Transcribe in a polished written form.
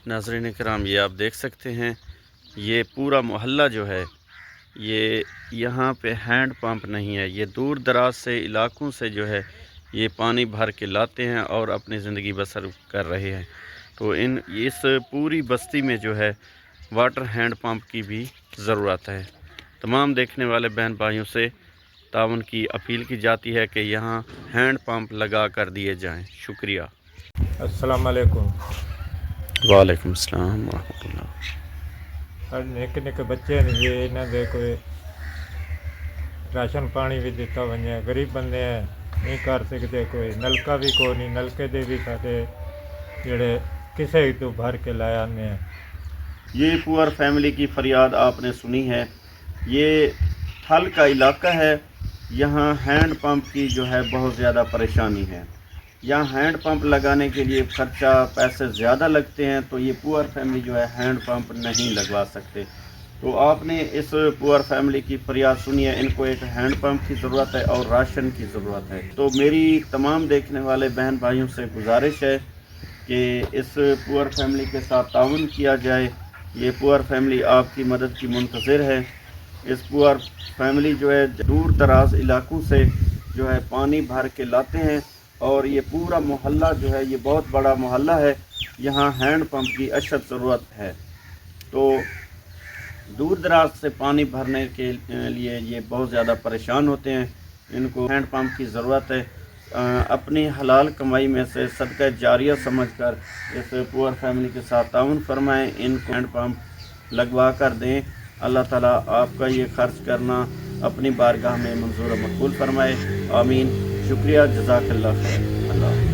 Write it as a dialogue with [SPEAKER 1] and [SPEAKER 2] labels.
[SPEAKER 1] ناظرین کرام، یہ آپ دیکھ سکتے ہیں، یہ پورا محلہ جو ہے یہ یہاں پہ ہینڈ پمپ نہیں ہے، یہ دور دراز سے علاقوں سے جو ہے یہ پانی بھر کے لاتے ہیں اور اپنی زندگی بسر کر رہے ہیں۔ تو اس پوری بستی میں جو ہے واٹر ہینڈ پمپ کی بھی ضرورت ہے۔ تمام دیکھنے والے بہن بھائیوں سے تعاون کی اپیل کی جاتی ہے کہ یہاں ہینڈ پمپ لگا کر دیے جائیں۔ شکریہ۔
[SPEAKER 2] السلام علیکم۔
[SPEAKER 1] وعلیکم السلام ورحمۃ اللہ۔
[SPEAKER 2] ہر نکے نکے بچے نے جی انہاں دے کوئی راشن پانی بھی دیتا ونجے، غریب بندے ہیں نہیں کر سکتے، کوئی نلکا بھی کوئی نہیں، نلکے دے بھی سارے جڑے کسے تو بھر کے لایا نے۔
[SPEAKER 1] یہ پور فیملی کی فریاد آپ نے سنی ہے۔ یہ تھل کا علاقہ ہے، یہاں ہینڈ پمپ کی جو ہے بہت زیادہ پریشانی ہے۔ یہاں ہینڈ پمپ لگانے کے لیے خرچہ پیسے زیادہ لگتے ہیں، تو یہ پور فیملی جو ہے ہینڈ پمپ نہیں لگوا سکتے۔ تو آپ نے اس پور فیملی کی فریاد سنی ہے، ان کو ایک ہینڈ پمپ کی ضرورت ہے اور راشن کی ضرورت ہے۔ تو میری تمام دیکھنے والے بہن بھائیوں سے گزارش ہے کہ اس پور فیملی کے ساتھ تعاون کیا جائے۔ یہ پور فیملی آپ کی مدد کی منتظر ہے۔ اس پور فیملی جو ہے دور دراز علاقوں سے جو ہے پانی بھر کے لاتے ہیں، اور یہ پورا محلہ جو ہے یہ بہت بڑا محلہ ہے، یہاں ہینڈ پمپ کی اشد ضرورت ہے۔ تو دور دراز سے پانی بھرنے کے لیے یہ بہت زیادہ پریشان ہوتے ہیں، ان کو ہینڈ پمپ کی ضرورت ہے۔ اپنی حلال کمائی میں سے صدقہ جاریہ سمجھ کر اس پور فیملی کے ساتھ تعاون فرمائیں، ان کو ہینڈ پمپ لگوا کر دیں۔ اللہ تعالیٰ آپ کا یہ خرچ کرنا اپنی بارگاہ میں منظور و مقبول فرمائے، آمین۔ شکریہ، جزاک اللہ خیر۔ اللہ